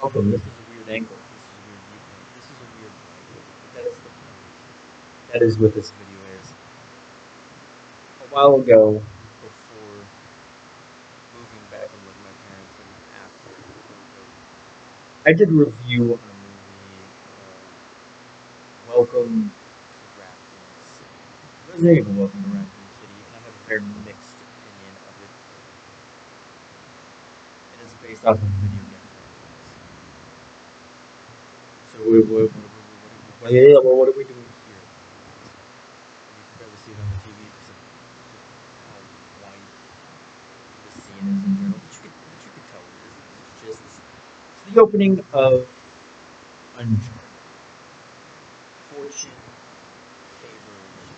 Welcome. This is a weird angle. This is a weird viewpoint. This is a weird angle. But that's the point. That is what this video is. A while ago, before moving back in with my parents and after the breakup, I did a review on a movie, Welcome to Raccoon City. Resident Evil Welcome to Raccoon City, and I have a very mixed opinion of it. It is based off of a video game franchise. So what are we doing here? You can barely see it on the TV because of how white the scene is in general, but you could tell it is. It's the opening of Uncharted. Fortune favors.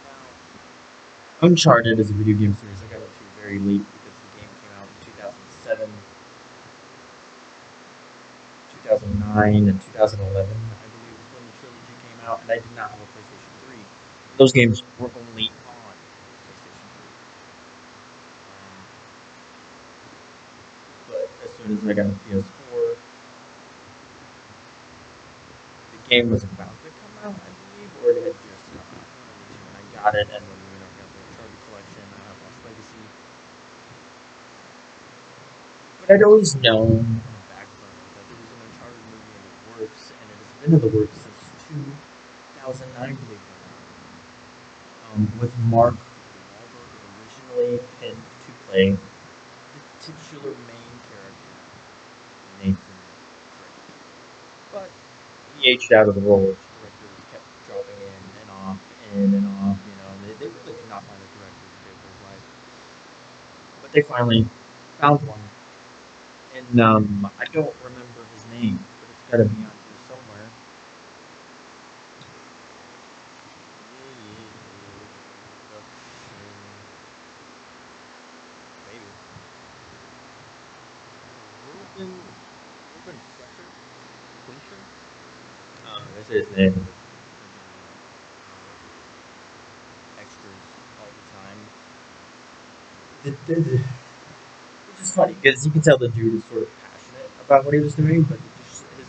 Now, Uncharted is a video game series I got into very late because the game came out in 2007, 2009, and 2011, I believe, is when the trilogy came out, and I did not have a PlayStation 3. Those games were only on PlayStation 3. But as soon as I got a PS4, the game was about to come out, I believe, or it had just come out. When I got it, and when I got the Uncharted collection, I have Lost Legacy. But I'd always known on the back burner that there was an Uncharted movie in the works, and it has been in the works since 2009, believe it or not. With Mark Wahlberg originally pinned to play the titular main character, Nathan Drake. But he aged out of the role. Directors kept dropping in and off. They really could not find a director to save their life. But they finally found one. And I don't remember his name, but it's got to be on here somewhere. Maybe. Ruben Fletcher? This is his name. Extras all the time. Which is funny because you can tell the dude is sort of passionate about what he was doing, but just his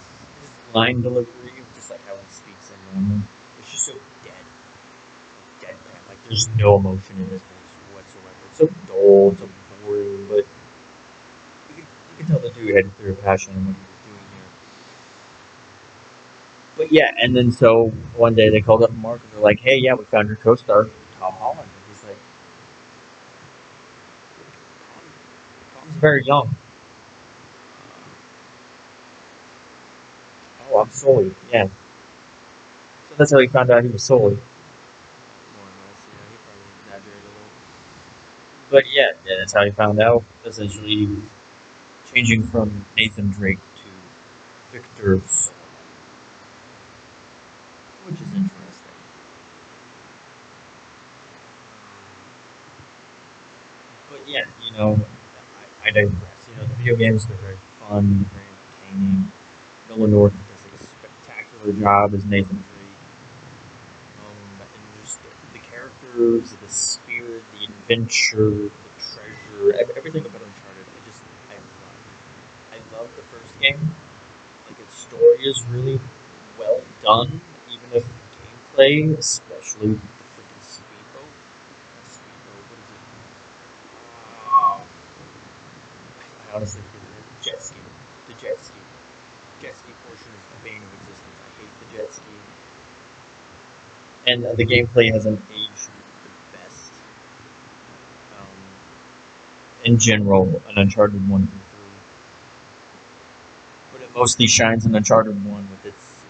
line delivery, just like how he speaks in normal, it's just so deadpan. Like there's no emotion in his voice whatsoever. It's so dull, it's so boring, but you can tell the dude had clear passion in what he was doing here. But yeah, and then so one day they called up Mark and they're like, "Hey, yeah, we found your co-star, Tom Holland." And he's like, "Tom's very young." Oh, I'm Sully. Yeah. So that's how he found out he was Sully. More or less, yeah. He probably exaggerated a little. But yeah, that's how he found out. Essentially, changing from Nathan Drake to Victor Sully, which is interesting. But yeah, I digress. The video games, they're very fun, very entertaining. Nolan North does a spectacular job as Nathan Drake. And just the characters, the spirit, the adventure, the treasure, everything about Uncharted, I love the first game. Like, its story is really well done, even if the gameplay, especially the freaking speedboat. Not speedboat, what is it? I honestly forget the name. Jet ski. The jet ski. Jet ski portion is the bane of existence. I hate the jet ski. And the gameplay hasn't aged the best. In general, an Uncharted 1 through 3. But it mostly shines in Uncharted 1 with its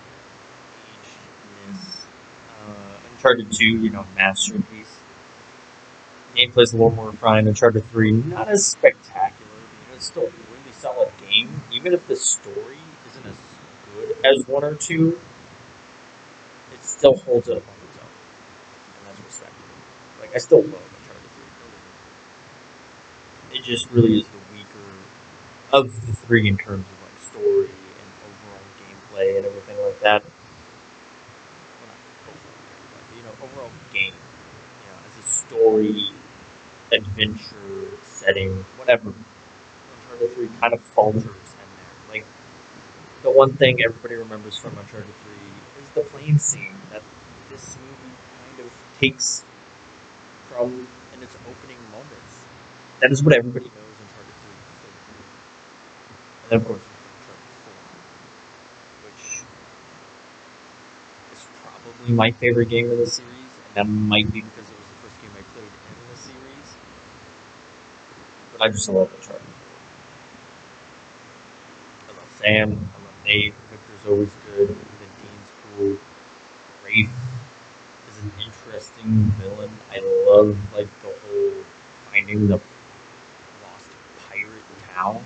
agedness. Uncharted 2, masterpiece. Gameplay's a little more refined. Uncharted 3, not as spectacular. It's still a really solid game. Even if the story isn't as good as 1 or 2, it still holds it up on its own. And that's respectable. Like, I still love Uncharted 3. It just really is the weaker of the 3 in terms of, like, story and overall gameplay and everything like that. Well, not overall gameplay, but, overall game. As a story, adventure, setting, whatever. Uncharted 3 kind of falters in there. Like, the one thing everybody remembers from Uncharted 3 is the plane scene that this movie kind of takes from in its opening moments. That is what everybody knows Uncharted 3 is so cool. And then, of course, Uncharted 4, which is probably my favorite game in the series, and that might be because it was the first game I played in the series. But I just love Uncharted 4. I love Sam, I love Nate, Victor's always good, even Dean's cool. Rafe is an interesting villain. I love like the whole finding the lost pirate town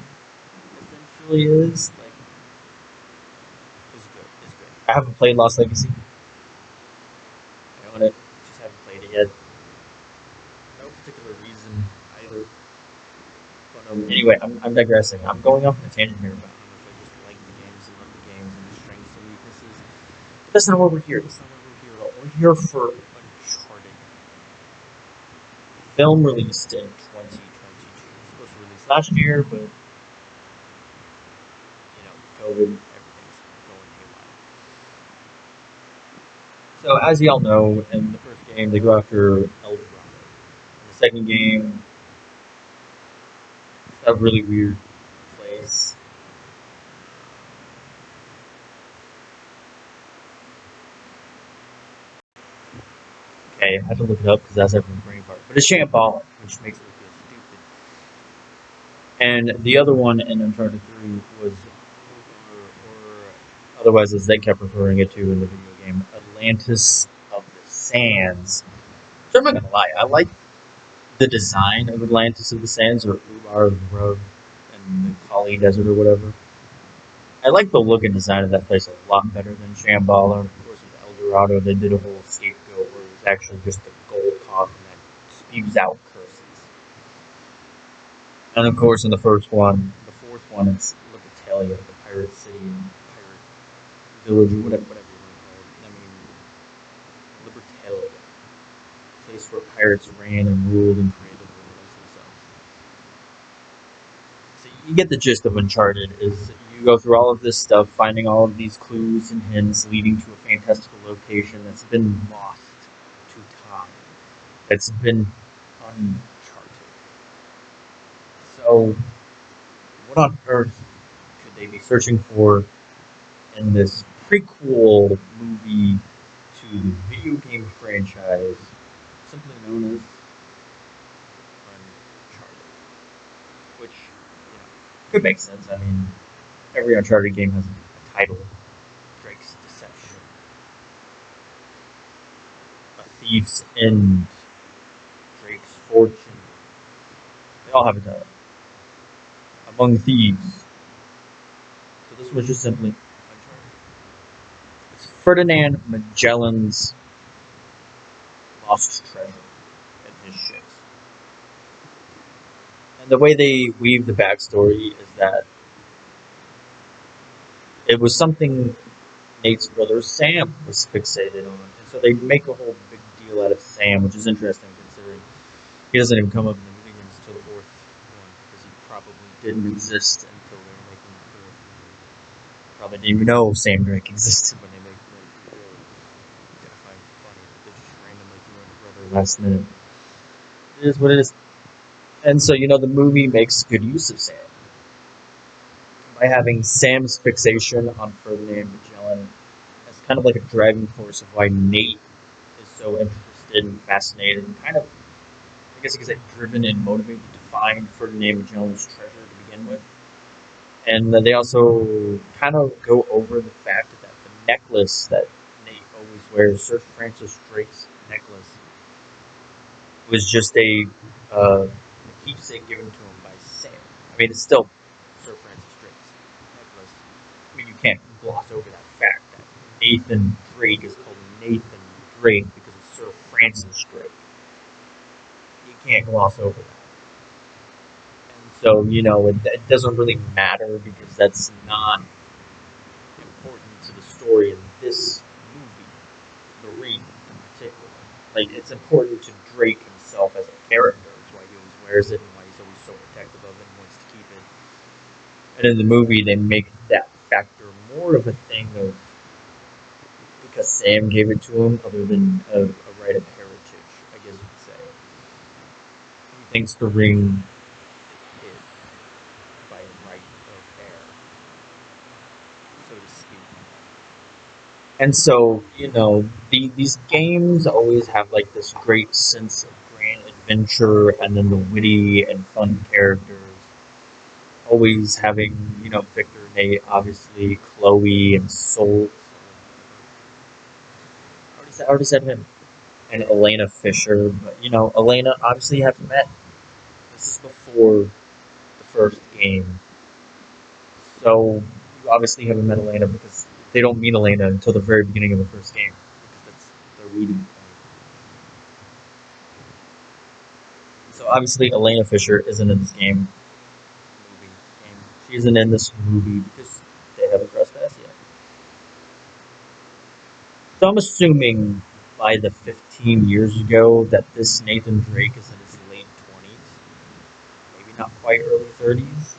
essentially is. Like, it's good. It's good. I haven't played Lost Legacy. I own it, just haven't played it yet. No particular reason either. But anyway, I'm digressing. I'm going off on a tangent here about how much I just like the games and love the games and the strengths and weaknesses. But that's not what we're here. That's not what we're here at all. We're here for Uncharted. The film released in 2022. It was supposed to release last year, but COVID, everything's going haywire. So as y'all know, in the first game they go after El Dorado. In the second game, it's a really weird place. Okay, I had to look it up because that's every brain part. But it's shambolic, which makes it feel stupid. And the other one in Uncharted 3 was, or otherwise as they kept referring it to in the video game, Atlantis of the Sands. So I'm not gonna lie, I like the design of Atlantis of the Sands, or Ubar of the Road, and the Kali Desert, or whatever. I like the look and design of that place a lot better than Shambhala. And of course, with El Dorado, they did a whole scapegoat where it was actually just a gold coffin that spews out curses. And of course, in the first one, the fourth one, it's Libertalia, the pirate city, pirate village, or whatever you want to call it. I mean, Libertalia, a place where pirates ran and ruled and created the world themselves. So you get the gist of Uncharted. Is you go through all of this stuff, finding all of these clues and hints, leading to a fantastical location that's been lost to time. It's been uncharted. So, what on earth could they be searching for in this prequel movie to the video game franchise, simply known as Uncharted? Which, could make sense. I mean, every Uncharted game has a title. Drake's Deception, A Thief's End, Drake's Fortune. They all have a title. Among Thieves. So this was just simply Uncharted. It's Ferdinand Magellan's lost treasure and his ships. And the way they weave the backstory is that it was something Nate's brother Sam was fixated on. And so they make a whole big deal out of Sam, which is interesting considering he doesn't even come up in the movie games until the fourth one, because he probably didn't exist until they were making the fourth movie. Probably didn't even know Sam Drake existed when they made the fourth. Yeah, I find it funny that they just randomly threw in a brother last minute. It is what it is. And so, the movie makes good use of Sam. By having Sam's fixation on Ferdinand Magellan as kind of like a driving force of why Nate is so interested and fascinated and kind of, I guess you could say, driven and motivated to find Ferdinand Magellan's treasure to begin with. And they also kind of go over the fact that the necklace that Nate always wears, Sir Francis Drake's necklace, was just a keepsake given to him by Sam. I mean, it's still Sir Francis Drake's necklace. I mean, you can't gloss over that fact that Nathan Drake is called Nathan Drake because of Sir Francis Drake. You can't gloss over that. And so, it doesn't really matter because that's not important to the story in this movie, The Ring in particular. Like, it's important to Drake himself as a character. That's why he always wears it and why he's always so protective of it and wants to keep it. And in the movie, they make that factor more of a thing of because Sam gave it to him, other than a right of heritage, I guess you could say. He thinks the ring is his by right of heir, so to speak. And so, these games always have like this great sense of grand adventure, and then the witty and fun characters. Always having, Victor, Nate, obviously, Chloe, and Soul. I already said him. And Elena Fisher, but Elena obviously you haven't met. This is before the first game, so you obviously haven't met Elena because they don't meet Elena until the very beginning of the first game because that's their reading point. So obviously Elena Fisher isn't in this game. She isn't in this movie because they haven't crossed paths yet. So I'm assuming by the 15 years ago that this Nathan Drake is in his late 20s, maybe not quite early 30s.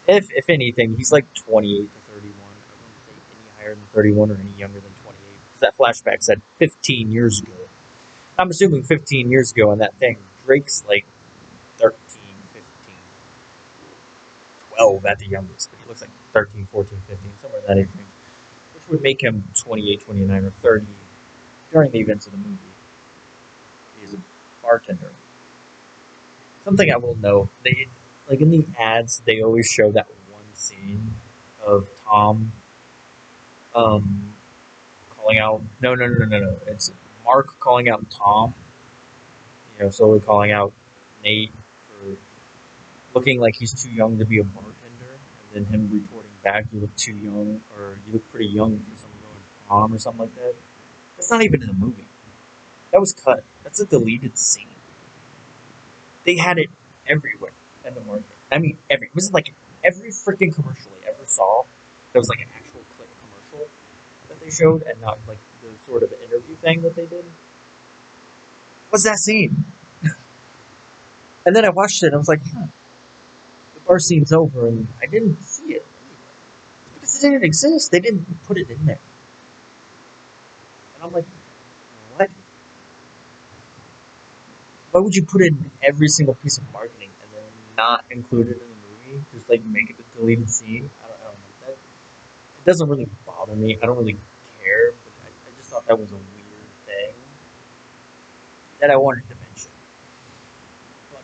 If anything, he's like 28 to 31. I wouldn't say any higher than 31 or any younger than 28. Because that flashback said 15 years ago. I'm assuming 15 years ago on that thing, Drake's like 13, 15, 12 at the youngest. But he looks like 13, 14, 15, somewhere in that age range. Which would make him 28, 29, or 30 during the events of the movie. He is a bartender. Something I will note, like in the ads, they always show that one scene of Tom calling out. No. It's Mark calling out Tom. Slowly calling out Nate for looking like he's too young to be a bartender, and then him retorting back, "You look too young," or "You look pretty young for someone going to prom," or something like that. That's not even in the movie. That was cut. That's a deleted scene. They had it everywhere in the market. I mean, it was like every freaking commercial I ever saw. There was like an actual clip commercial that they showed, and not like the sort of interview thing that they did. What's that scene? And then I watched it, and I was like, the bar scene's over, and I didn't see it because it didn't exist. They didn't put it in there, and I'm like, what? Why would you put it in every single piece of marketing and then not include it in the movie? Just like make it a deleted scene? I don't know. That it doesn't really bother me. I don't really care, but I just thought that was a weird thing that I wanted to mention. But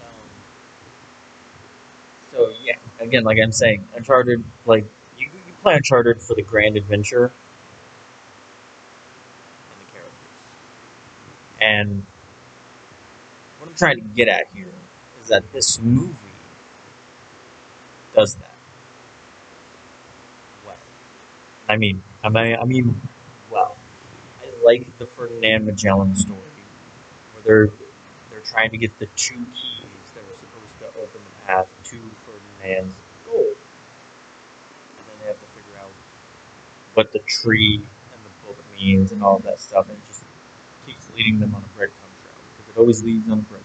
so yeah, again, like I'm saying, Uncharted, like you play Uncharted for the grand adventure and the characters. And what I'm trying to get at here is that this movie does that well. Well. I like the Ferdinand Magellan story, where they're trying to get the two keys that are supposed to open the path to Ferdinand's goal, and then they have to figure out what the tree and the book means and all of that stuff, and it just keeps leading them on a breadcrumb trail because it always leads on a breadcrumb trail.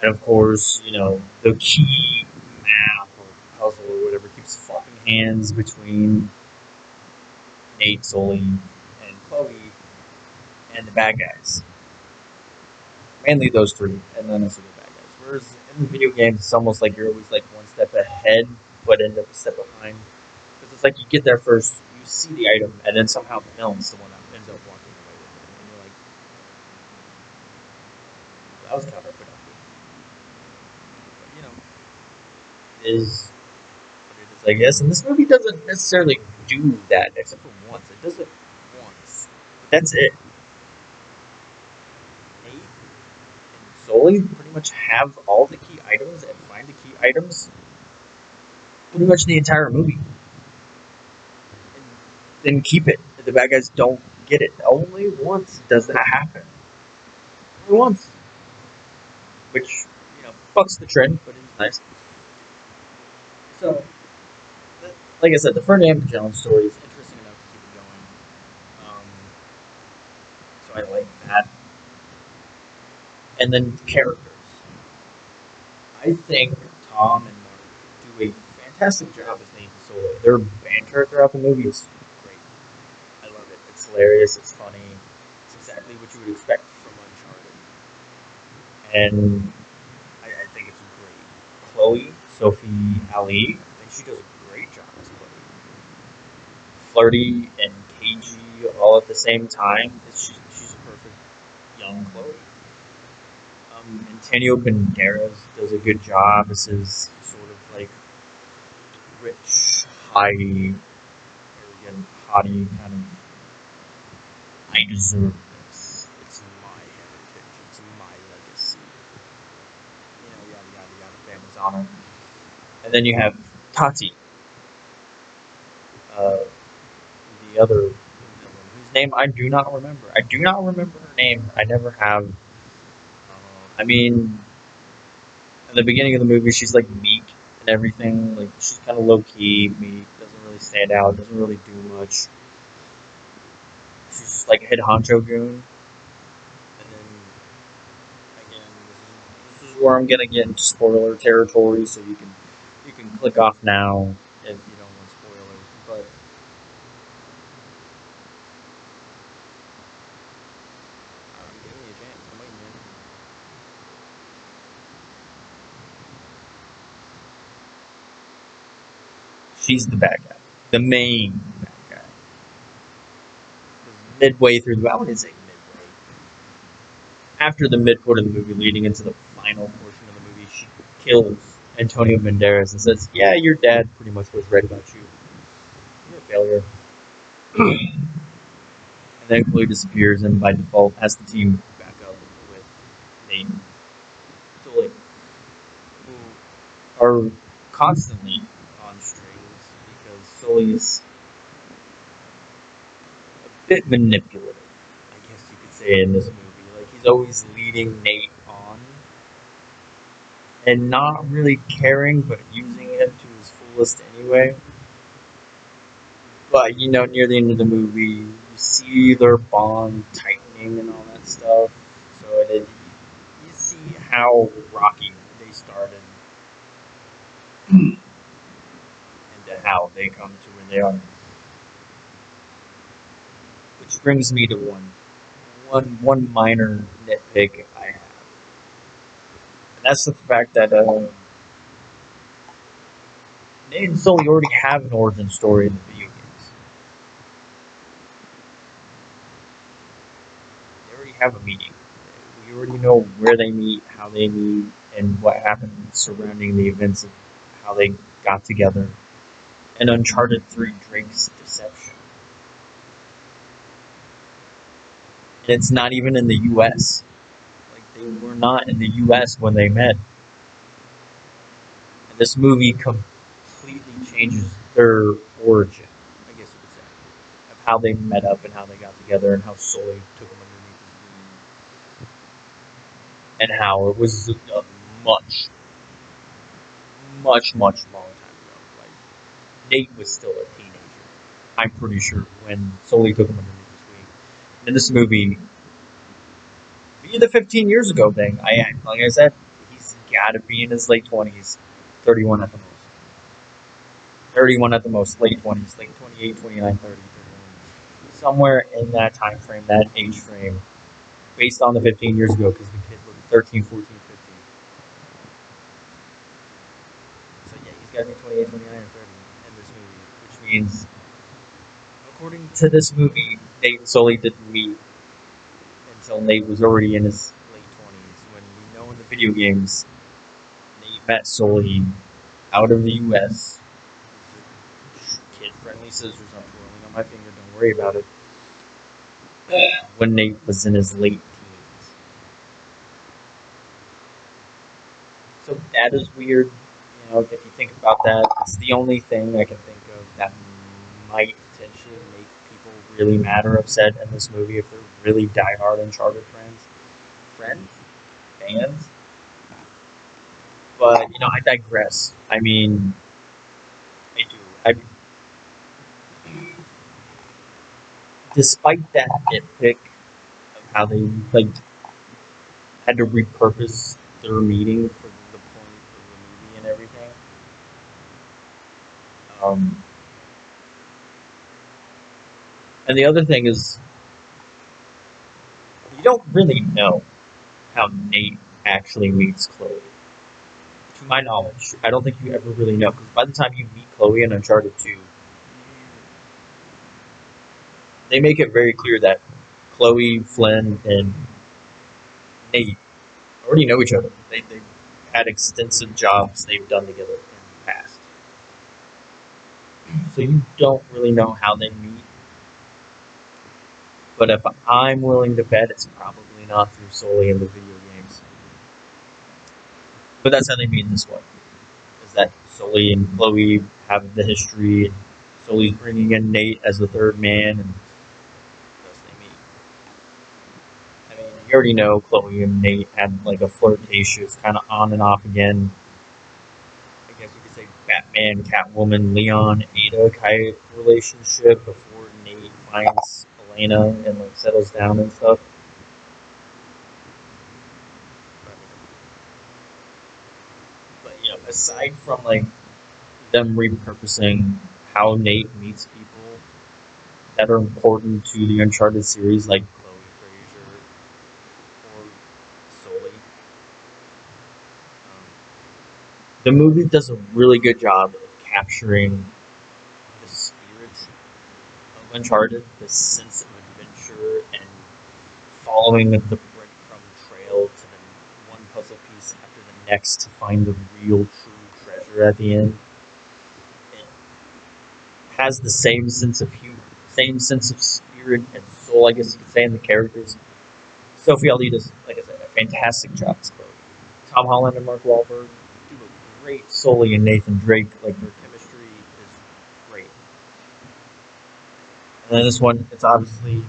And of course, the key map or puzzle or whatever keeps flopping hands between Nate, Sully, and Chloe, and the bad guys. Mainly those three, and then also the bad guys. Whereas in the video games, it's almost like you're always like one step ahead, but end up a step behind. Because it's like you get there first, you see the item, and then somehow the villain's the one that ends up walking away with it. And you're like, well, that was counterproductive. But, is what it is, I guess. And this movie doesn't necessarily do that, except for once. It does it once. But that's it. Nate and Sully pretty much have all the key items and find the key items pretty much the entire movie. And then keep it. The bad guys don't get it. Only once does that happen. Only once. Which, fucks the trend, but it's nice. So, like I said, the Ferdinand Magellan story is interesting enough to keep it going. So I like that. And then characters. I think Tom and Mark do a fantastic job as Nate and Sully. Their banter throughout the movie is great. I love it. It's hilarious. It's funny. It's exactly what you would expect from Uncharted. And I think it's great. Chloe, Sophie Ali, I think she does a great job as Chloe. Flirty and cagey all at the same time. She's a perfect young Chloe. Antonio Banderas does a good job as his sort of like rich, high, arrogant, haughty kind of. I deserve this. It's my heritage. It's my legacy. Yada yada yada. Family's honor. And then you have Tati, uh, the other villain, whose name I do not remember. I do not remember her name. I never have. I mean, at the beginning of the movie, she's like meek and everything. Like she's kind of low key, meek, doesn't really stand out, doesn't really do much. She's just like a head honcho goon. And then again, this is where I'm gonna get into spoiler territory, so you can click off now if you don't want spoilers. But give me a chance. I'm waiting, man. She's the bad guy, the main bad guy. Midway through the, I wouldn't say midway. After the midpoint of the movie, leading into the final portion of the movie, she kills Antonio Banderas and says, "Yeah, your dad pretty much was right about you. You're a failure." And then Chloe disappears and by default has the team back up with Nate and Sully, who are constantly on strings because Sully's a bit manipulative, I guess you could say, in this movie. Like, he's always leading Nate on and not really caring, but using him to his fullest anyway. But, near the end of the movie, you see their bond tightening and all that stuff. So you see how rocky they started into how they come to where they are. Which brings me to one minor nitpick I have. And that's the fact that Nate and Sully already have an origin story in the video games. They already have a meeting. We already know where they meet, how they meet, and what happened surrounding the events of how they got together. And Uncharted 3, Drake's deception. And it's not even in the US. Like, they were not in the US when they met. And this movie completely changes their origin, I guess you could say, of how they met up and how they got together and how Sully took them underneath his wing. And how it was a much, much, much long time ago. Like, Nate was still a teenager, I'm pretty sure, when Sully took him underneath his wing. And in this movie, be the 15 years ago thing, like I said, he's got to be in his late 20s, 31 at the most. 31 at the most, late 20s, late 28, 29, 30, 31. Somewhere in that time frame, that age frame, based on the 15 years ago, because the kid was 13, 14, 15. So yeah, he's got to be 28, 29, or 30 in this movie, which means, according to this movie, Nate and Sully didn't meet until Nate was already in his late 20s, when we know in the video games, Nate met Sully out of the US. Kid-friendly scissors, I'm twirling on my finger, don't worry about it. When Nate was in his late teens. So that is weird, if you think about that. It's the only thing I can think of that might potentially make people really mad or upset in this movie if they're really diehard Uncharted fans. But, I digress. I mean, I do. Despite that nitpick of how they, had to repurpose their meeting for the point of the movie and everything, Um, and the other thing is, you don't really know how Nate actually meets Chloe. To my knowledge, I don't think you ever really know, because by the time you meet Chloe in Uncharted 2, they make it very clear that Chloe, Flynn, and Nate already know each other. They've had extensive jobs they've done together in the past. So you don't really know how they meet. But if I'm willing to bet, it's probably not through solely in the video games. But that's how they meet in this one. Is that Sully and Chloe have the history, and Sully's bringing in Nate as the third man, and thus they meet. I mean, you already know Chloe and Nate had like a flirtatious, kind of on and off again. I guess you could say Batman, Catwoman, Leon, Ada kind of relationship before Nate finds Elena and like settles down and stuff. But you know, aside from like them repurposing how Nate meets people that are important to the Uncharted series, like Chloe Fraser or Sully, the movie does a really good job of capturing the spirit of Uncharted, the sense of adventure, and following the breadcrumb trail to the one puzzle piece after the next to find the real true treasure at the end. It has the same sense of humor, same sense of spirit and soul, I guess you could say, in the characters. Sophie Ali does, like I said, a fantastic job as Chloe. Tom Holland and Mark Wahlberg do a great Sully and Nathan Drake. Like, their chemistry is great. And then this one, it's obviously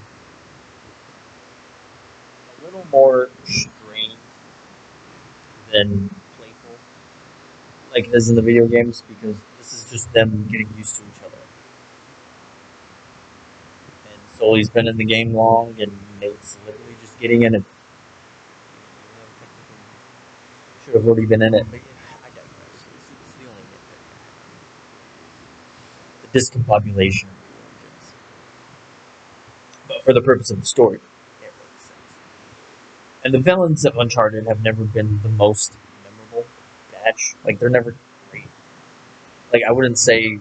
a little more strained than playful, like it is in the video games, because this is just them getting used to each other. And Sully's been in the game long, and Nate's literally just getting in it. Should have already been in it, but I digress. It's the only nitpick. The discombobulation of the origins. But for the purpose of the story, it makes sense. And the villains of Uncharted have never been the most memorable batch. Like, they're never great. Like, I wouldn't say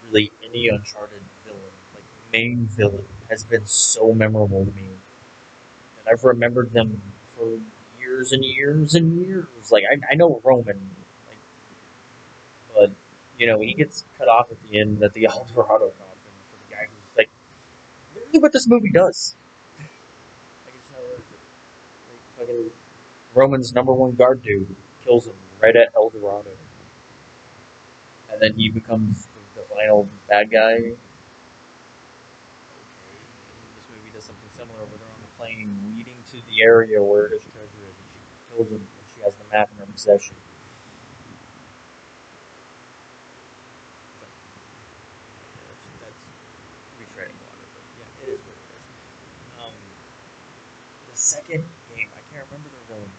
really any Uncharted villain, like main villain, has been so memorable to me. And I've remembered them for years and years and years. Like, I know Roman, like, but, you know, he gets cut off at the end at the El Dorado coffin for the guy who's, like, literally what this movie does. Like, it's not like, fucking Roman's number one guard dude kills him right at El Dorado. And then he becomes the final bad guy. Okay, this movie does something similar where they're on the plane leading to the area where his treasure is, and she kills him, and she has the map in her possession. But, yeah, that's retreading water, but yeah, it is what it is. The second game, I can't remember the villain.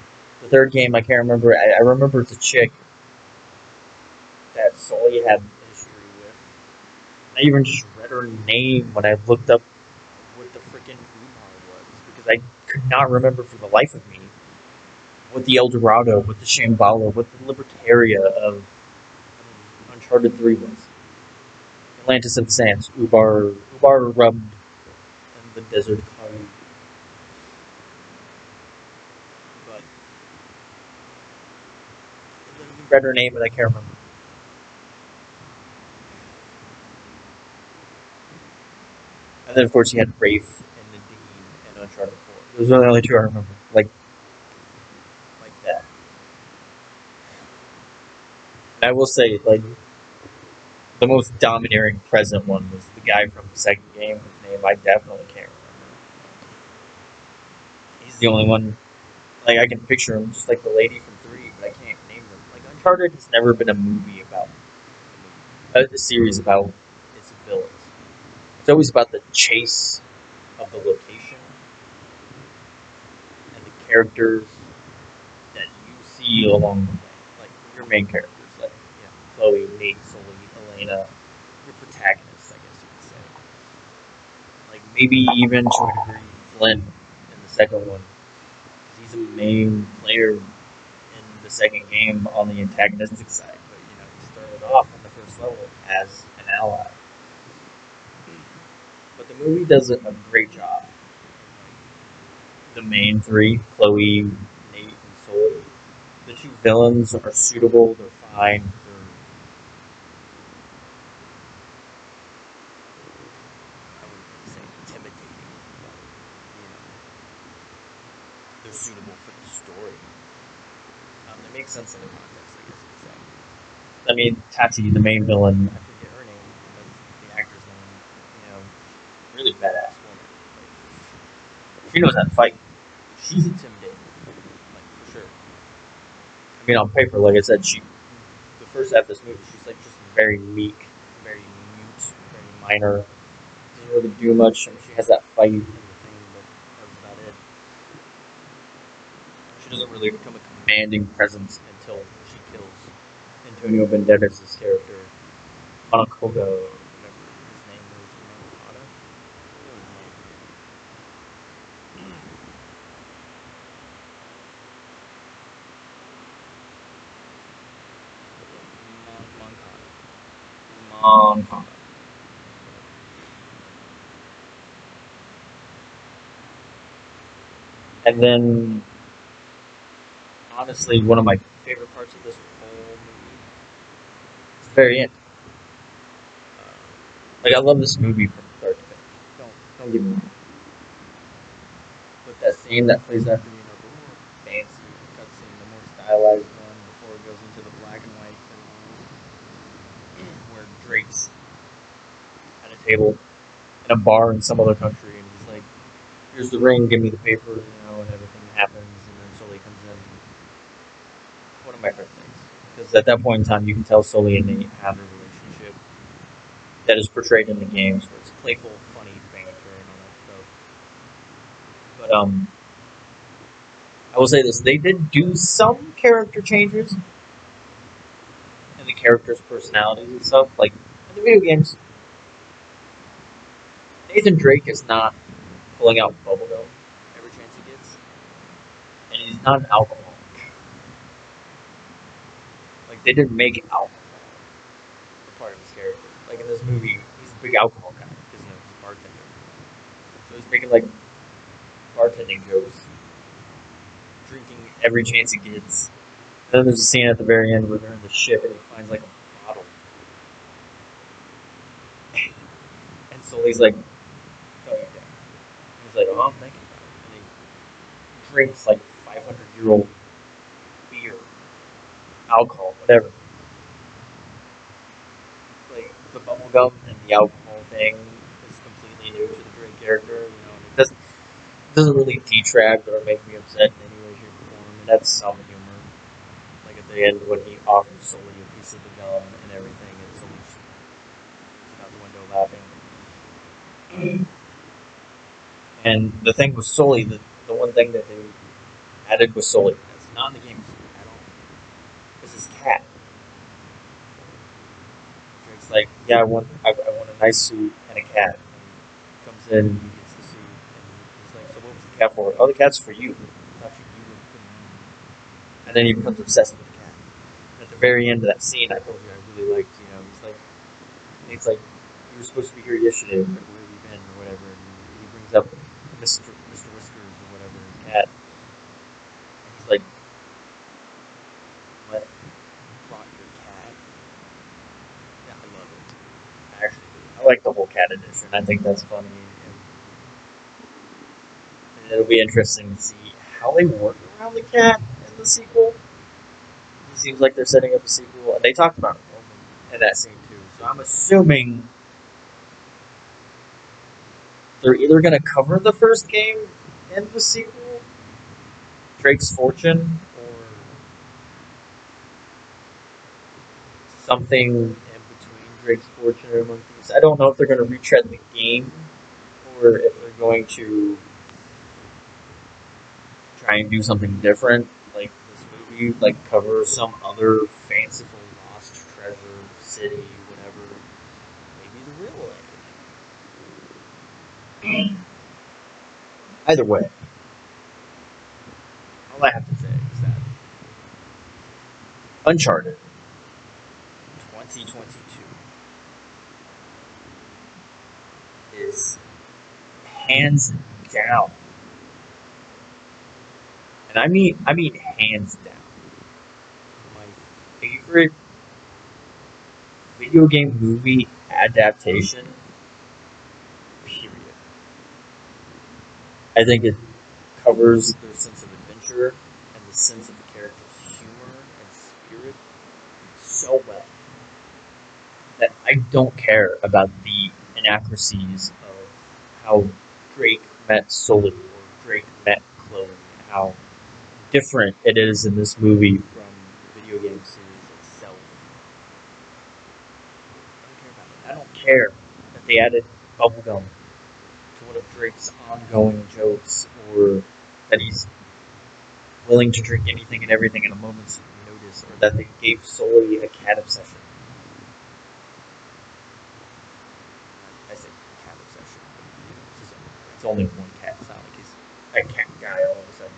The third game, I can't remember. I remember the chick that Sully had history with. I even just read her name when I looked up what the freaking Umar was, because I could not remember for the life of me what the El Dorado, what the Shambhala, what the Libertaria of Uncharted 3 was. Atlantis of the Sands, Ubar rubbed in the desert cloud. But I literally read her name and I can't remember. And then, of course, you had Rafe and Nadine and Uncharted 4. Those are the only two I remember. Like that. And I will say, like, the most domineering present one was the guy from the second game, whose name I definitely can't remember. He's the only one, like, I can picture him, just like the lady from 3, but I can't name them. Like, Uncharted has never been a movie about, a series about its villains. It's always about the chase of the location and the characters that you see along the way. Like, your main characters, like, you know, Chloe, Nate, Sully, Elena, your protagonist, I guess you could say. Like maybe even to a degree, Flynn in the second one, because he's a main player in the second game on the antagonistic side. But he started off on the first level as an ally. But the movie does a great job. The main three, Chloe, Nate, and Sully. The two villains are suitable. They're fine. I wouldn't say intimidating, but they're suitable for the story. They make sense in the context, I guess you could say. I mean, Tati, the main villain, I forget her name, that's the actor's name. Really badass woman. She knows how to fight. She's intimidating, for sure. I mean, on paper, like I said, the first half of this movie, she's just very meek, very mute, very minor. Doesn't really do much. I mean, she has that fight and the thing, but that's about it. She doesn't really become a commanding presence until she kills Antonio Banderas' character, Monacogo, whatever his name was, Monacogo? Moncada. And then, honestly, one of my favorite parts of this whole movie is the very end. I love this movie from start to finish. Don't get me wrong. But that scene that plays after, the more fancy cutscene, the more stylized one, before it goes into the black and white where Drake's at a table in a bar in some other country, and he's like, "Here's the ring, give me the paper," and everything happens, and then Sully comes in. One of my favorite things, because at that point in time, you can tell Sully and Nate have a relationship that is portrayed in the games, where it's playful, funny banter, and all that stuff. But I will say this: they did do some character changes in the characters' personalities and stuff, like in the video games. Nathan Drake is not pulling out bubblegum every chance he gets, and he's not an alcoholic. Like, they didn't make alcohol a part of his character. Like in this movie, he's a big alcohol guy because he's a bartender, so he's making bartending jokes, drinking every chance he gets. And then there's a scene at the very end where they're in the ship and he finds a bottle, and Sully's like, "Oh, you down?" He's like, "Oh, I'm thinking about it," and he drinks 500-year-old beer, alcohol, whatever. The bubblegum and the alcohol thing is completely new to the Drake character, and it doesn't really detract or make me upset in any way, shape, or form. And that's some humor. Like at the end when he offers Sully a piece of the gum and everything, and Sully's out the window laughing. And the thing with Sully, the one thing that they added with Sully that's not in the game at all is his cat. Drake's like, "Yeah, I want a nice suit and a cat." And he comes in and he gets the suit, and he's like, "So what was the cat for?" "Oh, the cat's for you. I thought you were putting it on." And then he becomes obsessed with the cat. And at the very end of that scene, I told you I really liked. He's like, "You were supposed to be here yesterday. Where have you been?" or whatever. And he brings up Mr. Whiskers or whatever, the cat. And he's like, "What? Brought your cat?" Yeah, I love it. Actually, I like the whole cat edition. I think that's funny. And it'll be interesting to see how they work around the cat in the sequel. It seems like they're setting up a sequel, and they talked about it in that scene too. So I'm assuming they're either going to cover the first game in the sequel, Drake's Fortune, or something in between Drake's Fortune and Among Thieves. I don't know if they're going to retread the game, or if they're going to try and do something different, like this movie, cover some other fanciful lost treasure city, whatever, maybe the real way. Either way, all I have to say is that Uncharted 2022 is hands down, and I mean hands down, my favorite video game movie adaptation. Period. I think it covers their sense of adventure and the sense of the character's humor and spirit so well that I don't care about the inaccuracies of how Drake met Sully or Drake met Chloe and how different it is in this movie from the video game series itself. I don't care that they added bubblegum to one of Drake's ongoing jokes, or that he's willing to drink anything and everything at a moment's notice, or that they gave Sully a cat obsession. I say cat obsession. It's only one cat. It's not like he's a cat guy all of a sudden.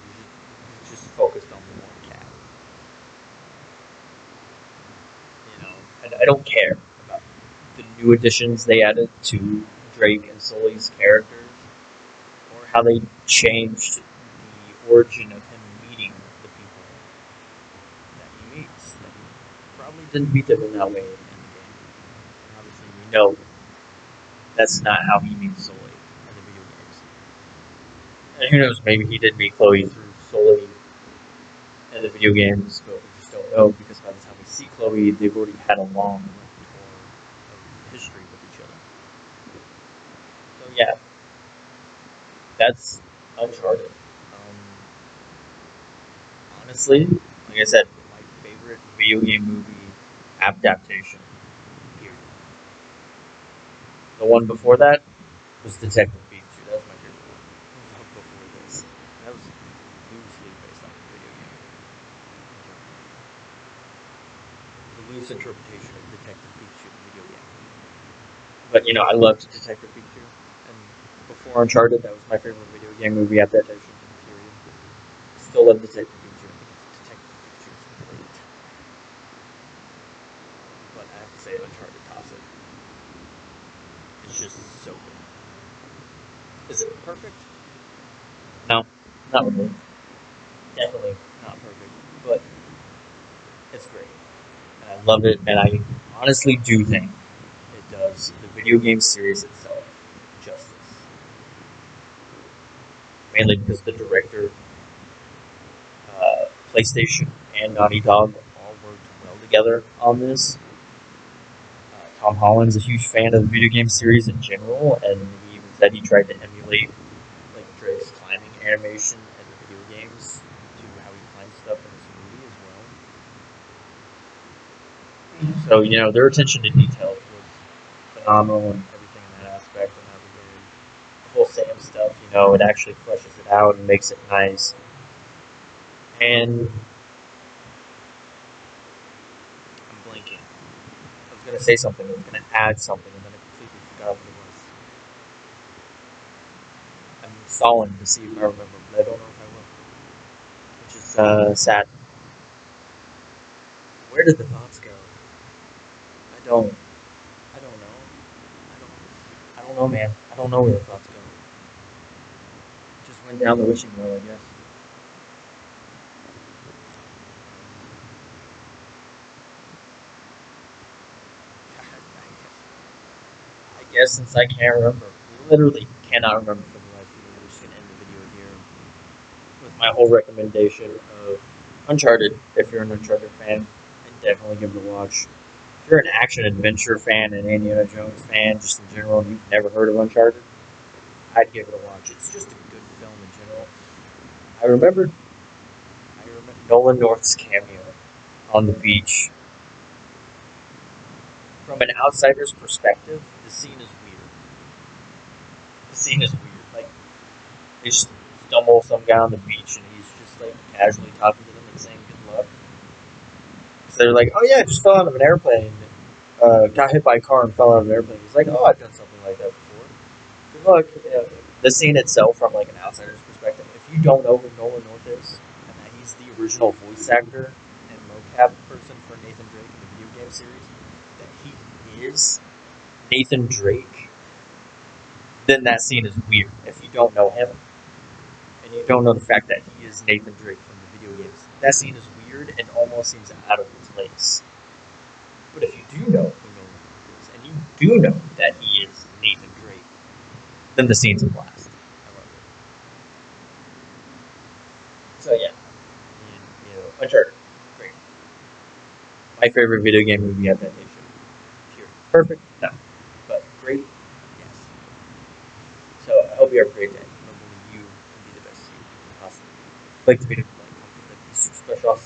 He's just focused on the one cat. I don't care about the new additions they added to Drake and Sully's characters, or how they changed the origin of him meeting the people that he meets. That he probably didn't meet them in that way in the game. And obviously, we know that's not how he meets Sully in the video games. And who knows, maybe he did meet Chloe through Sully in the video games, but we just don't know, because by the time we see Chloe, they've already had a long rapport of history with each other. So yeah, that's Uncharted. Honestly, like I said, my favorite video game movie adaptation. Period. The one before that was Detective Pikachu. That was my favorite one. Before this, that was loosely based on the video game. The loose interpretation of Detective Pikachu, the video game. But I loved Detective Pikachu, and before Uncharted, that was my favorite video game movie adaptation. Period. Still love Detective Pikachu. I think Detective Pikachu is great. But I have to say, Uncharted tops it. It's just so good. Is it perfect? No, not really. Definitely not perfect, but it's great. And I love it, and I honestly do think it does the video game series itself justice. Mainly because the director, PlayStation, and Naughty Dog all worked well together on this. Tom Holland's a huge fan of the video game series in general, and he even said he tried to emulate Drake's climbing animation in the video games to how he climbs stuff in this movie as well. So their attention to detail was phenomenal and everything in that aspect, and how the whole Sam stuff, it actually fleshes it out and makes it nice. And I'm blanking. I was going to say something, I was going to add something, and then I completely forgot what it was. I'm stalling to see if I remember, but I don't know if I will. Which is sad. Where did the thoughts go? I don't know. I don't know, man. I don't know where the thoughts go. Just went down the wishing well, I guess. I guess since I can't remember, literally cannot remember for the life of me, we're just going to end the video here with my whole recommendation of Uncharted. If you're an Uncharted fan, I'd definitely give it a watch. If you're an action-adventure fan, an Indiana Jones fan, just in general, and you've never heard of Uncharted, I'd give it a watch. It's just a good film in general. I remember Nolan North's cameo on the beach. From an outsider's perspective, the scene is weird. They just stumble some guy on the beach, and he's just casually talking to them and saying good luck. They're like, oh yeah, I just fell out of an airplane, got hit by a car and fell out of an airplane. He's like, oh, I've done something like that before. Good luck. The scene itself, from like an outsider's perspective, if you don't know who Nolan North is, and that he's the original voice actor and mocap person for Nathan Drake in the video game series, that he is Nathan Drake, then that scene is weird. If you don't know him, and you don't know the fact that he is Nathan Drake from the video games, that scene is weird and almost seems out of place. But if you do know who Nolan North is, and you do know that he is Nathan Drake, then the scene's a blast. I love it. So yeah, Uncharted, great. My favorite video game movie adaptation. Pure. Perfect? No. But great? Yes. So I hope you have a great day. Hopefully you can be the best you can possibly be. Like to be super special.